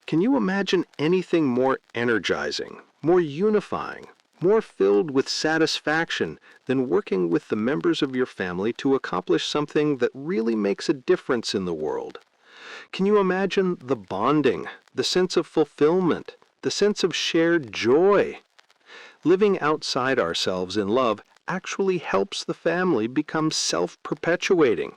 Can you imagine anything more energizing, more unifying, more filled with satisfaction than working with the members of your family to accomplish something that really makes a difference in the world? Can you imagine the bonding, the sense of fulfillment, the sense of shared joy? Living outside ourselves in love actually helps the family become self-perpetuating.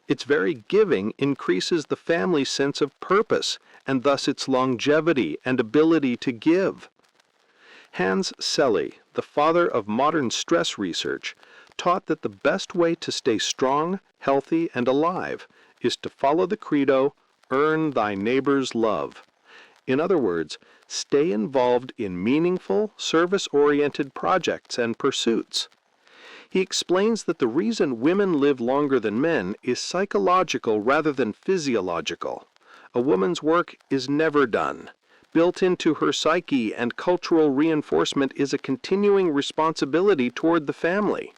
Its very giving increases the family's sense of purpose, and thus its longevity and ability to give. Hans Selye, the father of modern stress research, taught that the best way to stay strong, healthy, and alive is to follow the credo, "Earn thy neighbor's love." In other words, stay involved in meaningful, service-oriented projects and pursuits. He explains that the reason women live longer than men is psychological rather than physiological. A woman's work is never done. Built into her psyche and cultural reinforcement is a continuing responsibility toward the family.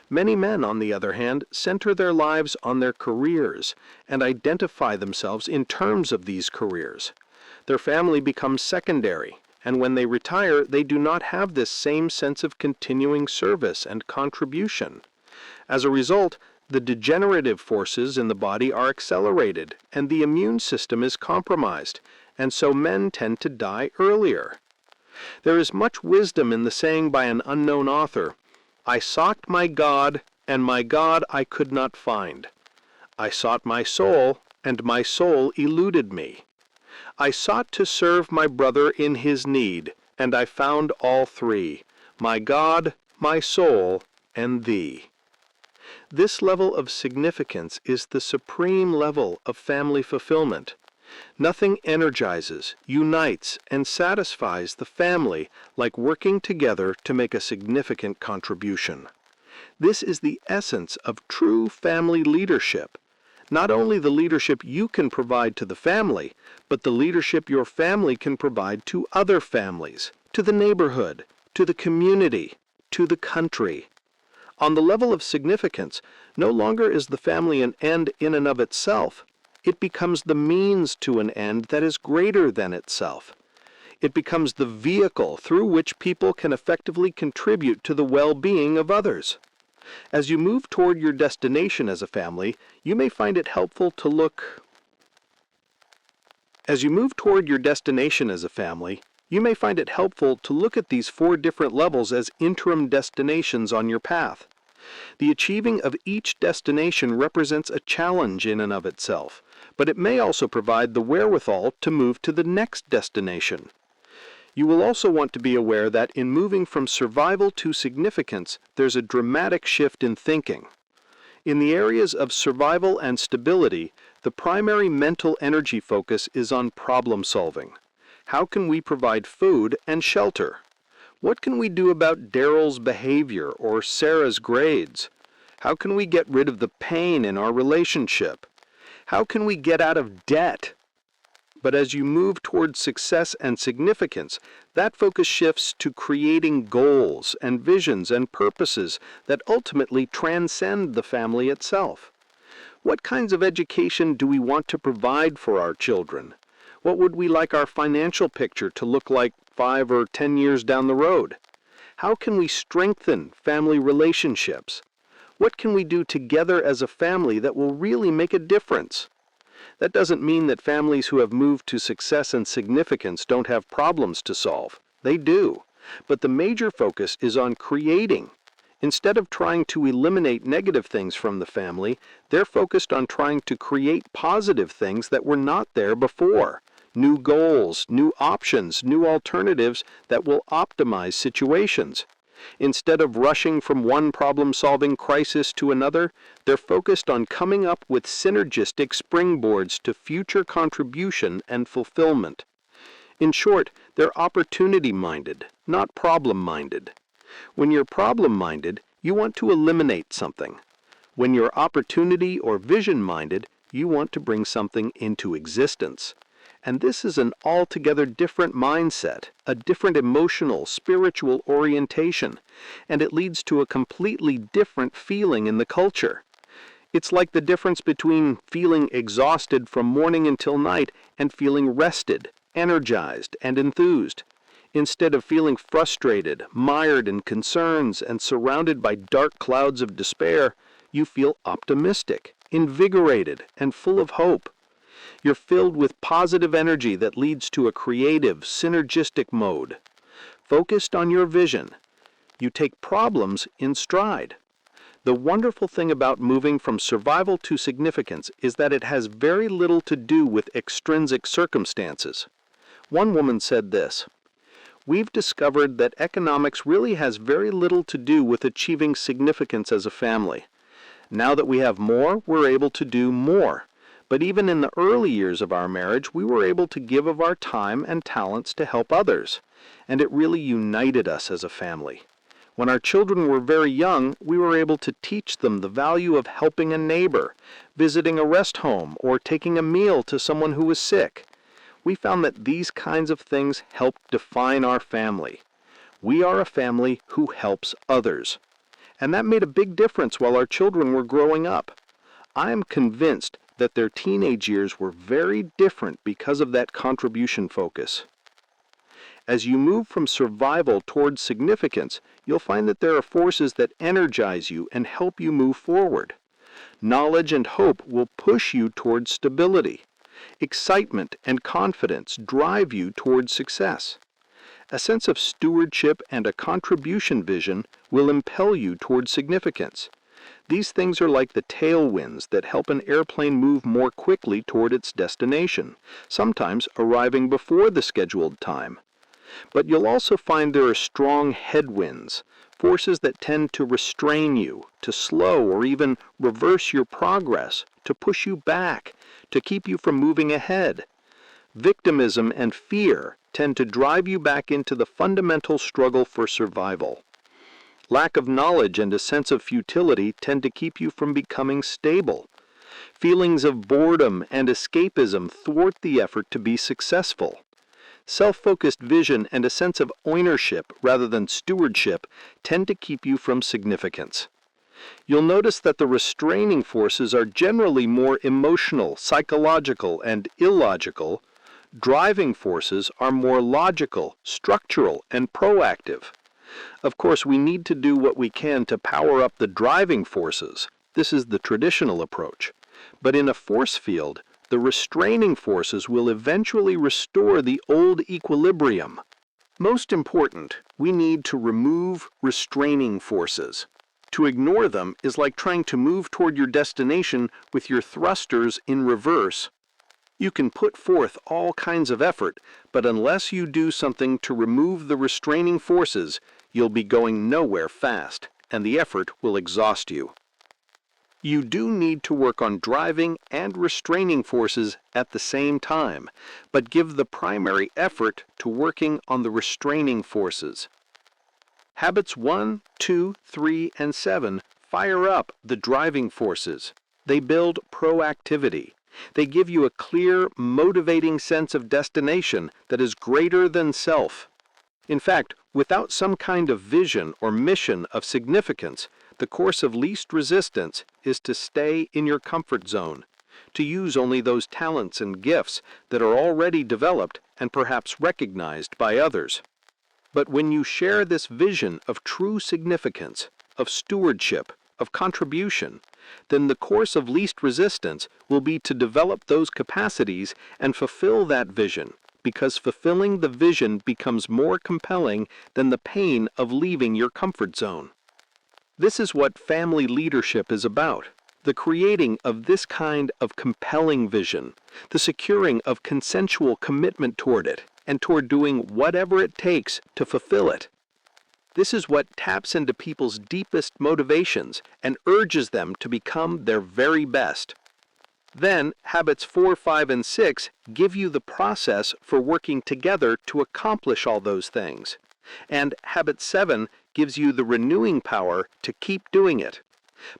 Many men, on the other hand, center their lives on their careers and identify themselves in terms of these careers. Their family becomes secondary, and when they retire, they do not have this same sense of continuing service and contribution. As a result, the degenerative forces in the body are accelerated, and the immune system is compromised, and so men tend to die earlier. There is much wisdom in the saying by an unknown author, "I sought my God, and my God I could not find. I sought my soul, and my soul eluded me. I sought to serve my brother in his need, and I found all three, my God, my soul, and thee." This level of significance is the supreme level of family fulfillment. Nothing energizes, unites, and satisfies the family like working together to make a significant contribution. This is the essence of true family leadership. Not only the leadership you can provide to the family, but the leadership your family can provide to other families, to the neighborhood, to the community, to the country. On the level of significance, no longer is the family an end in and of itself. It becomes the means to an end that is greater than itself. It becomes the vehicle through which people can effectively contribute to the well-being of others. As you move toward your destination as a family, you may find it helpful to look at these 4 different levels as interim destinations on your path. The achieving of each destination represents a challenge in and of itself, but it may also provide the wherewithal to move to the next destination. You will also want to be aware that in moving from survival to significance, there's a dramatic shift in thinking. In the areas of survival and stability, the primary mental energy focus is on problem solving. How can we provide food and shelter? What can we do about Daryl's behavior or Sarah's grades? How can we get rid of the pain in our relationship? How can we get out of debt? But as you move towards success and significance, that focus shifts to creating goals and visions and purposes that ultimately transcend the family itself. What kinds of education do we want to provide for our children? What would we like our financial picture to look like 5 or 10 years down the road? How can we strengthen family relationships? What can we do together as a family that will really make a difference? That doesn't mean that families who have moved to success and significance don't have problems to solve. They do. But the major focus is on creating. Instead of trying to eliminate negative things from the family, they're focused on trying to create positive things that were not there before. New goals, new options, new alternatives that will optimize situations. Instead of rushing from one problem-solving crisis to another, they're focused on coming up with synergistic springboards to future contribution and fulfillment. In short, they're opportunity-minded, not problem-minded. When you're problem-minded, you want to eliminate something. When you're opportunity or vision-minded, you want to bring something into existence. And this is an altogether different mindset, a different emotional, spiritual orientation, and it leads to a completely different feeling in the culture. It's like the difference between feeling exhausted from morning until night and feeling rested, energized, and enthused. Instead of feeling frustrated, mired in concerns, and surrounded by dark clouds of despair, you feel optimistic, invigorated, and full of hope. You're filled with positive energy that leads to a creative, synergistic mode. Focused on your vision, you take problems in stride. The wonderful thing about moving from survival to significance is that it has very little to do with extrinsic circumstances. One woman said this: "We've discovered that economics really has very little to do with achieving significance as a family. Now that we have more, we're able to do more. But even in the early years of our marriage, we were able to give of our time and talents to help others, and it really united us as a family. When our children were very young, we were able to teach them the value of helping a neighbor, visiting a rest home, or taking a meal to someone who was sick. We found that these kinds of things help define our family. We are a family who helps others." And that made a big difference while our children were growing up. I am convinced that their teenage years were very different because of that contribution focus. As you move from survival towards significance, you'll find that there are forces that energize you and help you move forward. Knowledge and hope will push you towards stability. Excitement and confidence drive you towards success. A sense of stewardship and a contribution vision will impel you towards significance. These things are like the tailwinds that help an airplane move more quickly toward its destination, sometimes arriving before the scheduled time. But you'll also find there are strong headwinds, forces that tend to restrain you, to slow or even reverse your progress, to push you back, to keep you from moving ahead. Victimism and fear tend to drive you back into the fundamental struggle for survival. Lack of knowledge and a sense of futility tend to keep you from becoming stable. Feelings of boredom and escapism thwart the effort to be successful. Self-focused vision and a sense of ownership rather than stewardship tend to keep you from significance. You'll notice that the restraining forces are generally more emotional, psychological, and illogical. Driving forces are more logical, structural, and proactive. Of course, we need to do what we can to power up the driving forces. This is the traditional approach. But in a force field, the restraining forces will eventually restore the old equilibrium. Most important, we need to remove restraining forces. To ignore them is like trying to move toward your destination with your thrusters in reverse. You can put forth all kinds of effort, but unless you do something to remove the restraining forces, you'll be going nowhere fast, and the effort will exhaust you. You do need to work on driving and restraining forces at the same time, but give the primary effort to working on the restraining forces. Habits 1, 2, 3, and 7 fire up the driving forces. They build proactivity. They give you a clear, motivating sense of destination that is greater than self. In fact, without some kind of vision or mission of significance, the course of least resistance is to stay in your comfort zone, to use only those talents and gifts that are already developed and perhaps recognized by others. But when you share this vision of true significance, of stewardship, of contribution, then the course of least resistance will be to develop those capacities and fulfill that vision, because fulfilling the vision becomes more compelling than the pain of leaving your comfort zone. This is what family leadership is about, the creating of this kind of compelling vision, the securing of consensual commitment toward it, and toward doing whatever it takes to fulfill it. This is what taps into people's deepest motivations and urges them to become their very best. Then, habits 4, 5, and 6 give you the process for working together to accomplish all those things. And habit 7 gives you the renewing power to keep doing it.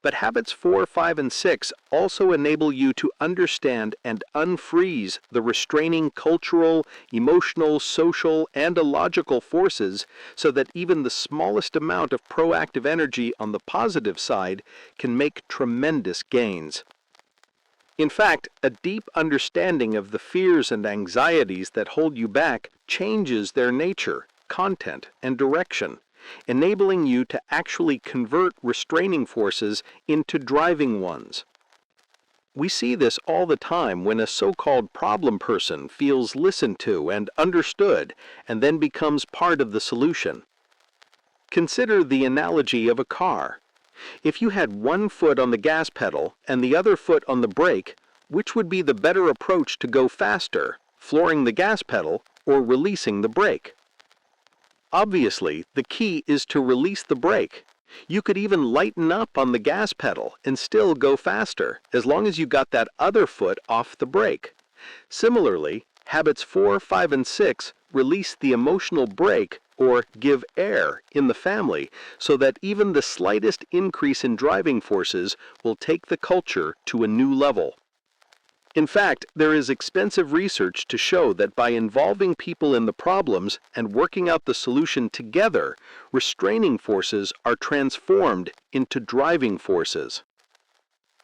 But habits 4, 5, and 6 also enable you to understand and unfreeze the restraining cultural, emotional, social, and illogical forces so that even the smallest amount of proactive energy on the positive side can make tremendous gains. In fact, a deep understanding of the fears and anxieties that hold you back changes their nature, content, and direction, enabling you to actually convert restraining forces into driving ones. We see this all the time when a so-called problem person feels listened to and understood and then becomes part of the solution. Consider the analogy of a car. If you had one foot on the gas pedal and the other foot on the brake, which would be the better approach to go faster, flooring the gas pedal or releasing the brake? Obviously, the key is to release the brake. You could even lighten up on the gas pedal and still go faster, as long as you got that other foot off the brake. Similarly, habits 4, 5, and 6 release the emotional brake or give air in the family so that even the slightest increase in driving forces will take the culture to a new level. In fact, there is extensive research to show that by involving people in the problems and working out the solution together, restraining forces are transformed into driving forces.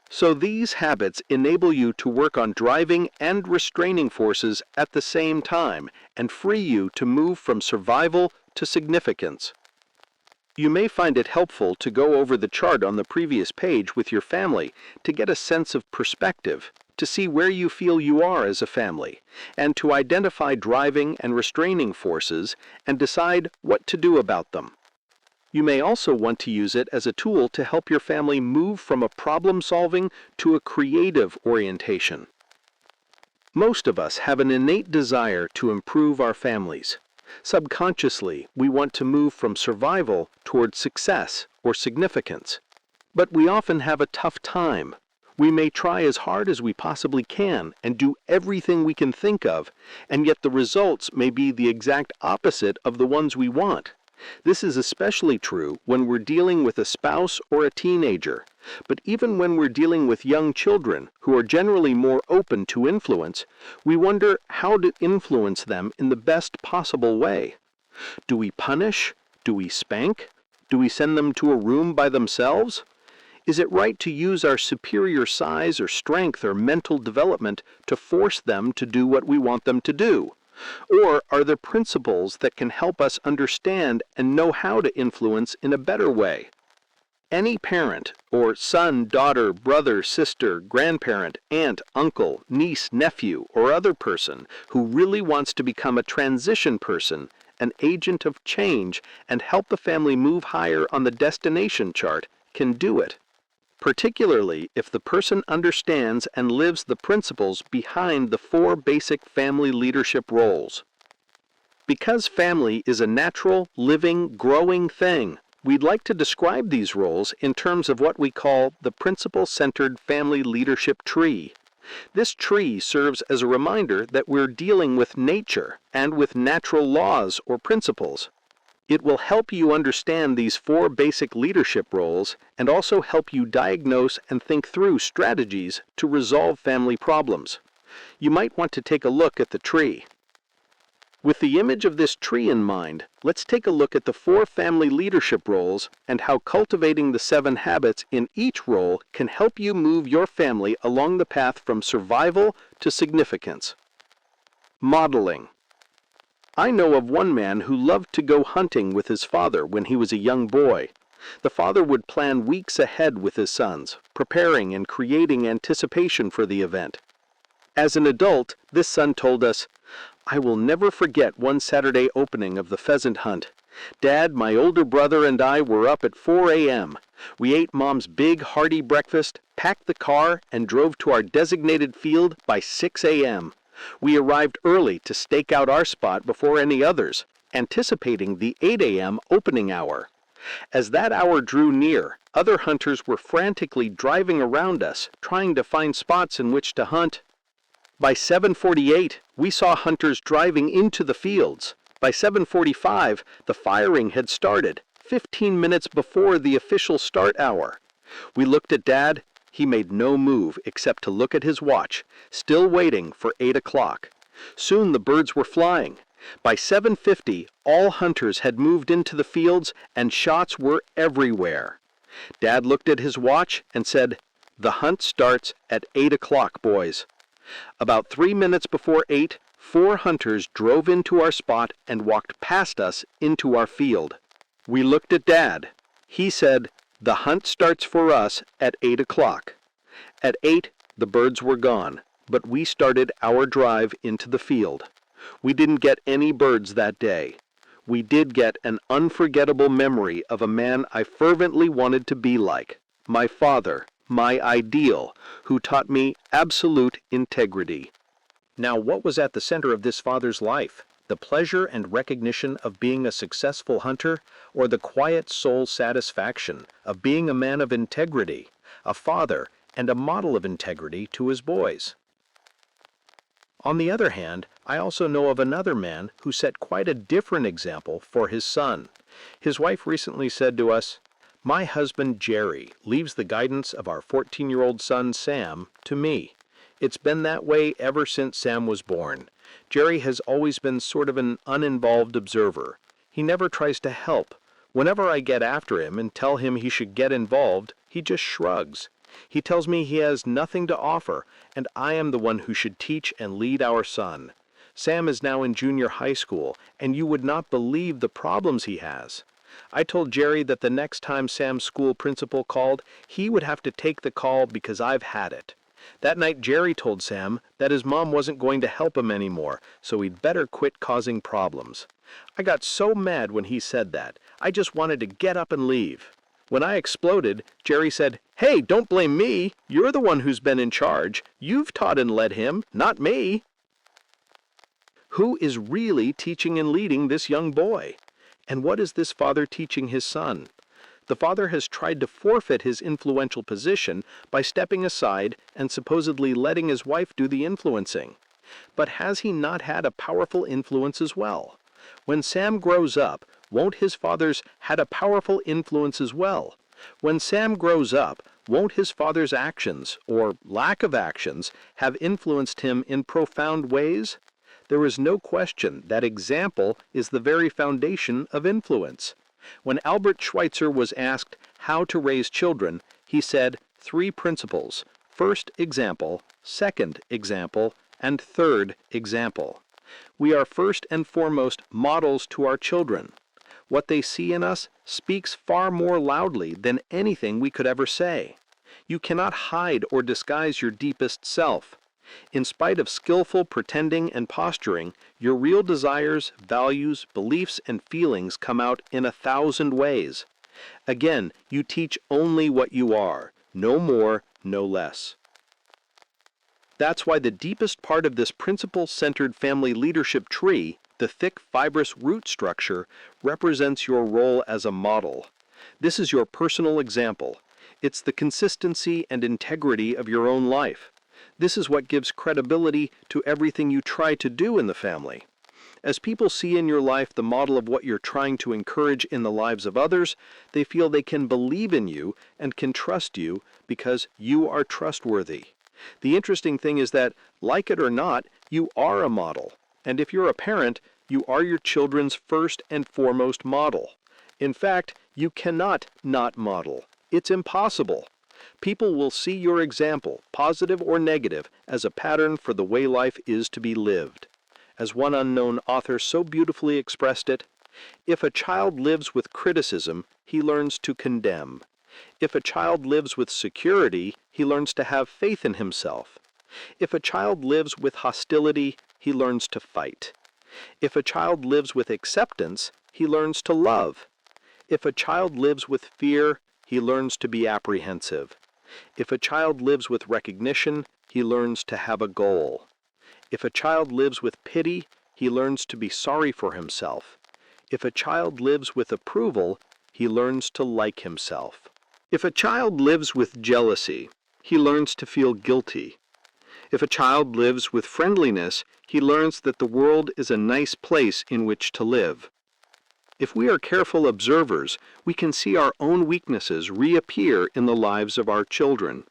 So these habits enable you to work on driving and restraining forces at the same time and free you to move from survival to significance. You may find it helpful to go over the chart on the previous page with your family to get a sense of perspective, to see where you feel you are as a family, and to identify driving and restraining forces and decide what to do about them. You may also want to use it as a tool to help your family move from a problem-solving to a creative orientation. Most of us have an innate desire to improve our families. Subconsciously, we want to move from survival toward success or significance. But we often have a tough time. We may try as hard as we possibly can and do everything we can think of, and yet the results may be the exact opposite of the ones we want. This is especially true when we're dealing with a spouse or a teenager, but even when we're dealing with young children who are generally more open to influence, we wonder how to influence them in the best possible way. Do we punish? Do we spank? Do we send them to a room by themselves? Is it right to use our superior size or strength or mental development to force them to do what we want them to do? Or are there principles that can help us understand and know how to influence in a better way? Any parent, or son, daughter, brother, sister, grandparent, aunt, uncle, niece, nephew, or other person who really wants to become a transition person, an agent of change, and help the family move higher on the destination chart, can do it. Particularly if the person understands and lives the principles behind the 4 basic family leadership roles. Because family is a natural, living, growing thing, we'd like to describe these roles in terms of what we call the principle-centered family leadership tree. This tree serves as a reminder that we're dealing with nature and with natural laws or principles. It will help you understand these 4 basic leadership roles and also help you diagnose and think through strategies to resolve family problems. You might want to take a look at the tree. With the image of this tree in mind, let's take a look at the 4 family leadership roles and how cultivating the 7 habits in each role can help you move your family along the path from survival to significance. Modeling. I know of one man who loved to go hunting with his father when he was a young boy. The father would plan weeks ahead with his sons, preparing and creating anticipation for the event. As an adult, this son told us, "I will never forget one Saturday opening of the pheasant hunt. Dad, my older brother, and I were up at 4 a.m. We ate Mom's big, hearty breakfast, packed the car, and drove to our designated field by 6 a.m. We arrived early to stake out our spot before any others, anticipating the 8 a.m. opening hour. As that hour drew near, other hunters were frantically driving around us, trying to find spots in which to hunt. By 7:48, we saw hunters driving into the fields. By 7:45, the firing had started, 15 minutes before the official start hour. We looked at Dad. He made no move except to look at his watch, still waiting for 8 o'clock. Soon the birds were flying. By 7:50, all hunters had moved into the fields and shots were everywhere. Dad looked at his watch and said, The hunt starts at 8 o'clock, boys. About 3 minutes before 8, 4 hunters drove into our spot and walked past us into our field. We looked at Dad. He said, "The hunt starts for us at 8 o'clock. At 8, the birds were gone, but we started our drive into the field. We didn't get any birds that day. We did get an unforgettable memory of a man I fervently wanted to be like, my father, my ideal, who taught me absolute integrity." Now, what was at the center of this father's life? The pleasure and recognition of being a successful hunter, or the quiet soul satisfaction of being a man of integrity, a father and a model of integrity to his boys? On the other hand, I also know of another man who set quite a different example for his son. His wife recently said to us, "My husband Jerry leaves the guidance of our 14-year-old son Sam to me. It's been that way ever since Sam was born. Jerry has always been sort of an uninvolved observer. He never tries to help. Whenever I get after him and tell him he should get involved, he just shrugs. He tells me he has nothing to offer, and I am the one who should teach and lead our son. Sam is now in junior high school, and you would not believe the problems he has. I told Jerry that the next time Sam's school principal called, he would have to take the call because I've had it. That night Jerry told Sam that his mom wasn't going to help him anymore, so he'd better quit causing problems. I got so mad when he said that, I just wanted to get up and leave. When I exploded, Jerry said, "Hey, don't blame me. You're the one who's been in charge. You've taught and led him, not me." Who is really teaching and leading this young boy? And what is this father teaching his son? The father has tried to forfeit his influential position by stepping aside and supposedly letting his wife do the influencing. But has he not had a powerful influence as well? When Sam grows up, won't his father's had a powerful influence as well? When Sam grows up, won't his father's actions, or lack of actions, have influenced him in profound ways? There is no question that example is the very foundation of influence. When Albert Schweitzer was asked how to raise children, he said 3 principles: first example, second example, and third example. We are first and foremost models to our children. What they see in us speaks far more loudly than anything we could ever say. You cannot hide or disguise your deepest self. In spite of skillful pretending and posturing, your real desires, values, beliefs, and feelings come out in 1,000 ways. Again, you teach only what you are, no more, no less. That's why the deepest part of this principle-centered family leadership tree, the thick fibrous root structure, represents your role as a model. This is your personal example. It's the consistency and integrity of your own life. This is what gives credibility to everything you try to do in the family. As people see in your life the model of what you're trying to encourage in the lives of others, they feel they can believe in you and can trust you because you are trustworthy. The interesting thing is that, like it or not, you are a model. And if you're a parent, you are your children's first and foremost model. In fact, you cannot not model. It's impossible. People will see your example, positive or negative, as a pattern for the way life is to be lived. As one unknown author so beautifully expressed it, if a child lives with criticism, he learns to condemn. If a child lives with security, he learns to have faith in himself. If a child lives with hostility, he learns to fight. If a child lives with acceptance, he learns to love. If a child lives with fear, he learns to be apprehensive. If a child lives with recognition, he learns to have a goal. If a child lives with pity, he learns to be sorry for himself. If a child lives with approval, he learns to like himself. If a child lives with jealousy, he learns to feel guilty. If a child lives with friendliness, he learns that the world is a nice place in which to live. If we are careful observers, we can see our own weaknesses reappear in the lives of our children.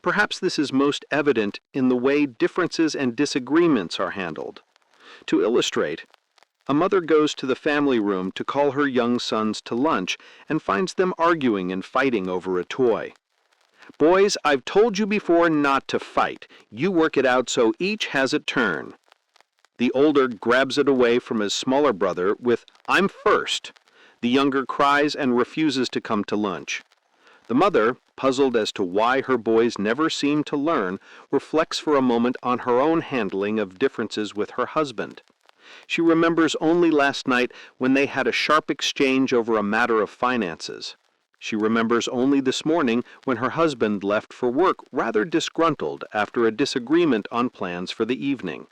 Perhaps this is most evident in the way differences and disagreements are handled. To illustrate, a mother goes to the family room to call her young sons to lunch and finds them arguing and fighting over a toy. Boys, I've told you before not to fight. You work it out so each has a turn. The older grabs it away from his smaller brother with, I'm first. The younger cries and refuses to come to lunch. The mother, puzzled as to why her boys never seem to learn, reflects for a moment on her own handling of differences with her husband. She remembers only last night when they had a sharp exchange over a matter of finances. She remembers only this morning when her husband left for work rather disgruntled after a disagreement on plans for the evening.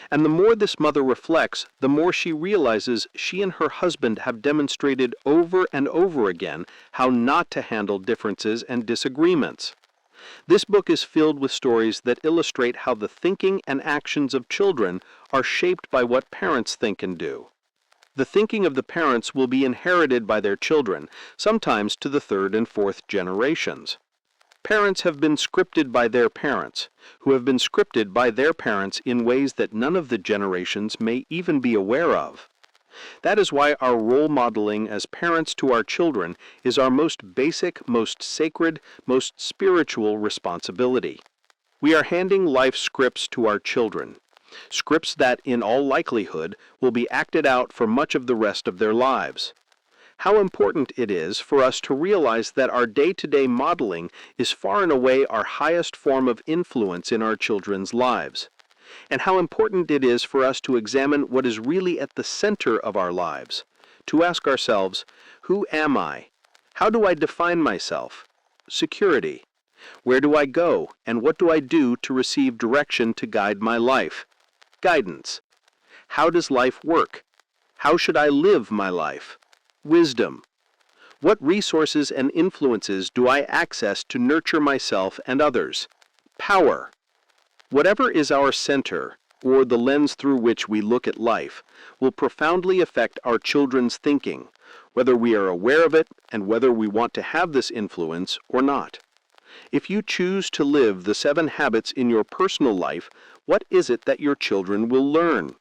And the more this mother reflects, the more she realizes she and her husband have demonstrated over and over again how not to handle differences and disagreements. This book is filled with stories that illustrate how the thinking and actions of children are shaped by what parents think and do. The thinking of the parents will be inherited by their children, sometimes to the third and fourth generations. Parents have been scripted by their parents, who have been scripted by their parents in ways that none of the generations may even be aware of. That is why our role modeling as parents to our children is our most basic, most sacred, most spiritual responsibility. We are handing life scripts to our children, scripts that, in all likelihood, will be acted out for much of the rest of their lives. How important it is for us to realize that our day-to-day modeling is far and away our highest form of influence in our children's lives, and how important it is for us to examine what is really at the center of our lives, to ask ourselves, who am I? How do I define myself? Security. Where do I go, and what do I do to receive direction to guide my life? Guidance. How does life work? How should I live my life? Wisdom. What resources and influences do I access to nurture myself and others? Power. Whatever is our center, or the lens through which we look at life, will profoundly affect our children's thinking, whether we are aware of it and whether we want to have this influence or not. If you choose to live the 7 habits in your personal life, what is it that your children will learn?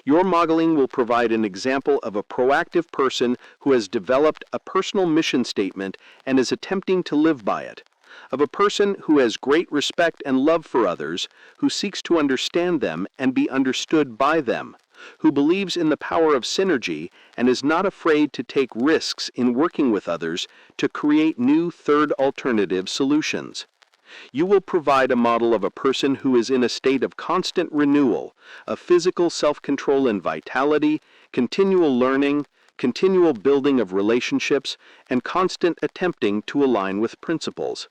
Your modeling will provide an example of a proactive person who has developed a personal mission statement and is attempting to live by it, of a person who has great respect and love for others, who seeks to understand them and be understood by them, who believes in the power of synergy and is not afraid to take risks in working with others to create new third alternative solutions. You will provide a model of a person who is in a state of constant renewal, of physical self-control and vitality, continual learning, continual building of relationships, and constant attempting to align with principles.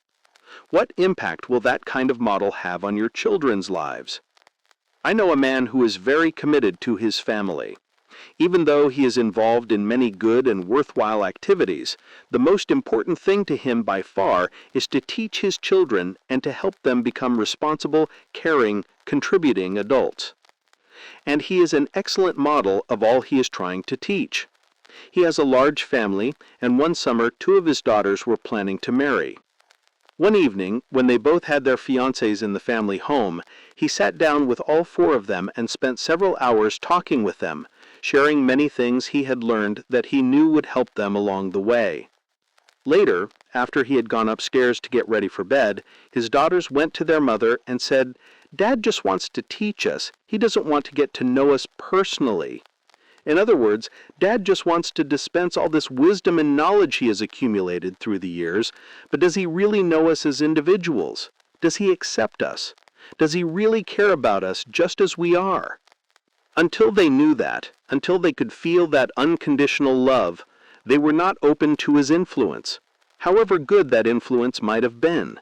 What impact will that kind of model have on your children's lives? I know a man who is very committed to his family. Even though he is involved in many good and worthwhile activities, the most important thing to him by far is to teach his children and to help them become responsible, caring, contributing adults. And he is an excellent model of all he is trying to teach. He has a large family, and one summer 2 of his daughters were planning to marry. One evening, when they both had their fiancés in the family home, he sat down with all 4 of them and spent several hours talking with them, sharing many things he had learned that he knew would help them along the way. Later, after he had gone upstairs to get ready for bed, his daughters went to their mother and said, "Dad just wants to teach us. He doesn't want to get to know us personally." In other words, Dad just wants to dispense all this wisdom and knowledge he has accumulated through the years, but does he really know us as individuals? Does he accept us? Does he really care about us just as we are? Until they knew that, until they could feel that unconditional love, they were not open to his influence, however good that influence might have been.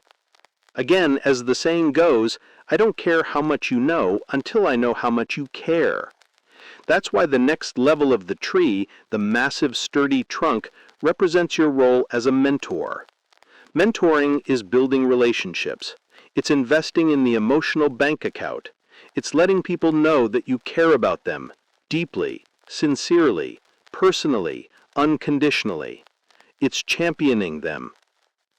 Again, as the saying goes, I don't care how much you know until I know how much you care. That's why the next level of the tree, the massive sturdy trunk, represents your role as a mentor. Mentoring is building relationships. It's investing in the emotional bank account. It's letting people know that you care about them, deeply, sincerely, personally, unconditionally. It's championing them.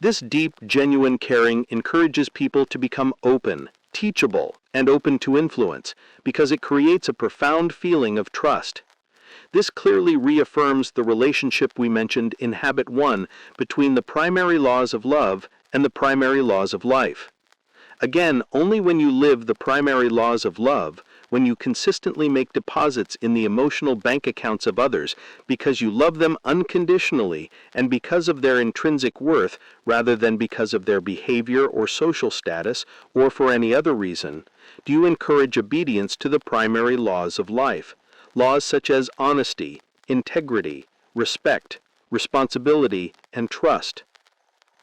This deep, genuine caring encourages people to become open, teachable, and open to influence, because it creates a profound feeling of trust. This clearly reaffirms the relationship we mentioned in Habit 1 between the primary laws of love and the primary laws of life. Again, only when you live the primary laws of love, when you consistently make deposits in the emotional bank accounts of others because you love them unconditionally and because of their intrinsic worth rather than because of their behavior or social status or for any other reason, do you encourage obedience to the primary laws of life, laws such as honesty, integrity, respect, responsibility, and trust.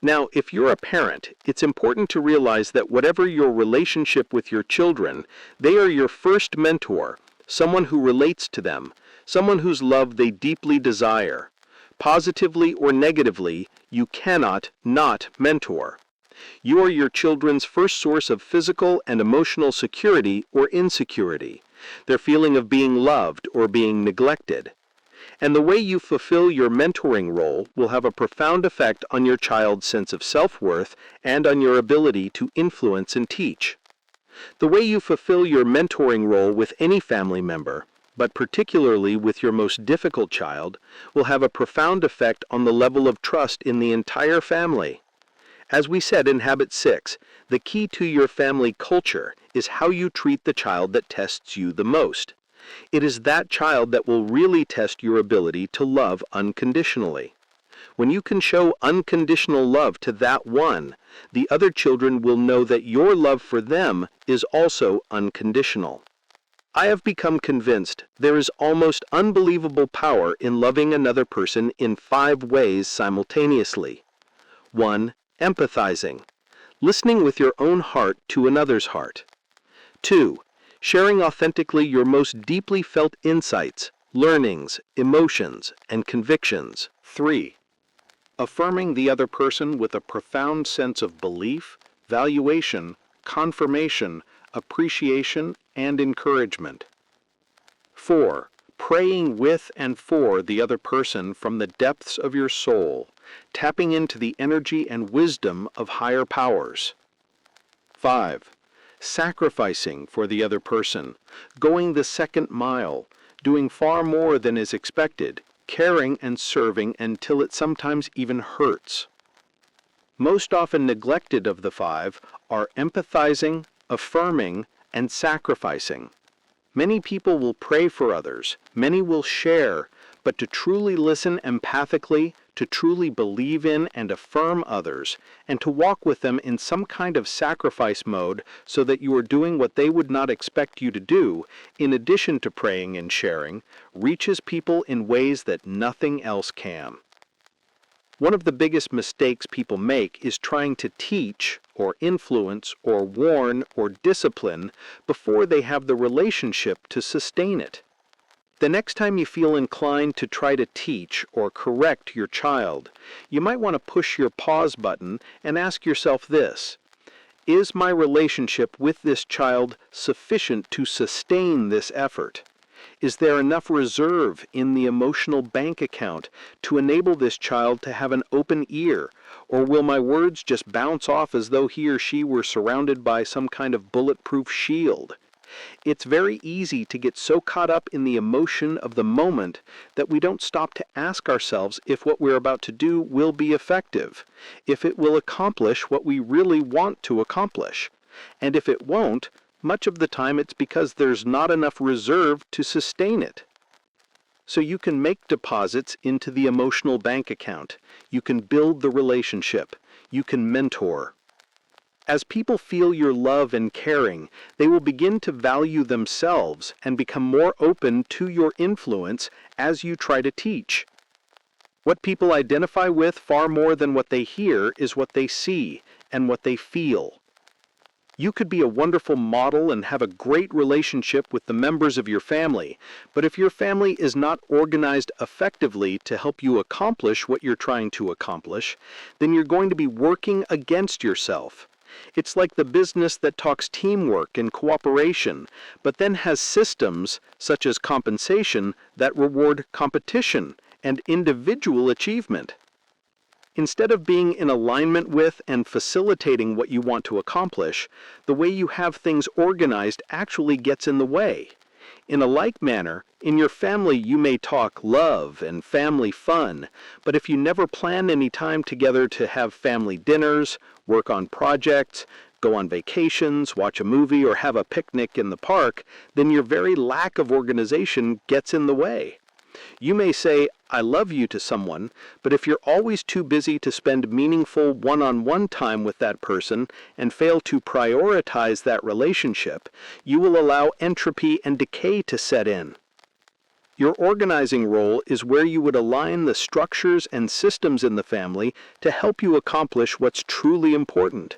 Now, if you're a parent, it's important to realize that whatever your relationship with your children, they are your first mentor, someone who relates to them, someone whose love they deeply desire. Positively or negatively, you cannot not mentor. You are your children's first source of physical and emotional security or insecurity, their feeling of being loved or being neglected. And the way you fulfill your mentoring role will have a profound effect on your child's sense of self-worth and on your ability to influence and teach. The way you fulfill your mentoring role with any family member, but particularly with your most difficult child, will have a profound effect on the level of trust in the entire family. As we said in Habit 6, the key to your family culture is how you treat the child that tests you the most. It is that child that will really test your ability to love unconditionally. When you can show unconditional love to that one, the other children will know that your love for them is also unconditional. I have become convinced there is almost unbelievable power in loving another person in 5 ways simultaneously. 1. Empathizing, listening with your own heart to another's heart. 2. Sharing authentically your most deeply felt insights, learnings, emotions, and convictions. 3. Affirming the other person with a profound sense of belief, valuation, confirmation, appreciation, and encouragement. 4. Praying with and for the other person from the depths of your soul, tapping into the energy and wisdom of higher powers. 5. Sacrificing for the other person, going the second mile, doing far more than is expected, caring and serving until it sometimes even hurts. Most often neglected of the 5 are empathizing, affirming, and sacrificing. Many people will pray for others, many will share, but to truly listen empathically, to truly believe in and affirm others, and to walk with them in some kind of sacrifice mode so that you are doing what they would not expect you to do, in addition to praying and sharing, reaches people in ways that nothing else can. One of the biggest mistakes people make is trying to teach, or influence, or warn, or discipline before they have the relationship to sustain it. The next time you feel inclined to try to teach or correct your child, you might want to push your pause button and ask yourself this: is my relationship with this child sufficient to sustain this effort? Is there enough reserve in the emotional bank account to enable this child to have an open ear, or will my words just bounce off as though he or she were surrounded by some kind of bulletproof shield? It's very easy to get so caught up in the emotion of the moment that we don't stop to ask ourselves if what we're about to do will be effective, if it will accomplish what we really want to accomplish. And if it won't, much of the time it's because there's not enough reserve to sustain it. So you can make deposits into the emotional bank account. You can build the relationship. You can mentor. As people feel your love and caring, they will begin to value themselves and become more open to your influence as you try to teach. What people identify with far more than what they hear is what they see and what they feel. You could be a wonderful model and have a great relationship with the members of your family, but if your family is not organized effectively to help you accomplish what you're trying to accomplish, then you're going to be working against yourself. It's like the business that talks teamwork and cooperation, but then has systems, such as compensation, that reward competition and individual achievement. Instead of being in alignment with and facilitating what you want to accomplish, the way you have things organized actually gets in the way. In a like manner, in your family you may talk love and family fun, but if you never plan any time together to have family dinners, work on projects, go on vacations, watch a movie, or have a picnic in the park, then your very lack of organization gets in the way. You may say, "I love you" to someone, but if you're always too busy to spend meaningful one-on-one time with that person and fail to prioritize that relationship, you will allow entropy and decay to set in. Your organizing role is where you would align the structures and systems in the family to help you accomplish what's truly important.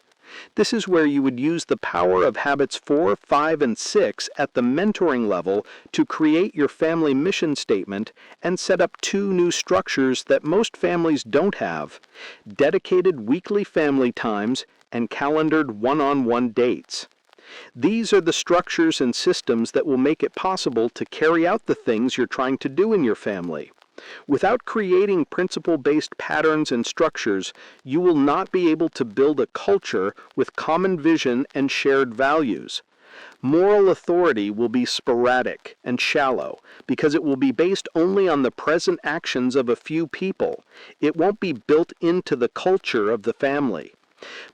This is where you would use the power of habits 4, 5, and 6 at the mentoring level to create your family mission statement and set up 2 new structures that most families don't have: dedicated weekly family times and calendared one-on-one dates. These are the structures and systems that will make it possible to carry out the things you're trying to do in your family. Without creating principle-based patterns and structures, you will not be able to build a culture with common vision and shared values. Moral authority will be sporadic and shallow because it will be based only on the present actions of a few people. It won't be built into the culture of the family.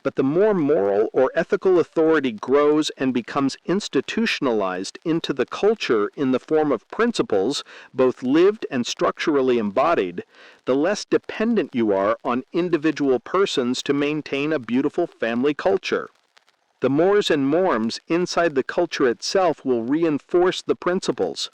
But the more moral or ethical authority grows and becomes institutionalized into the culture in the form of principles, both lived and structurally embodied, the less dependent you are on individual persons to maintain a beautiful family culture. The mores and norms inside the culture itself will reinforce the principles.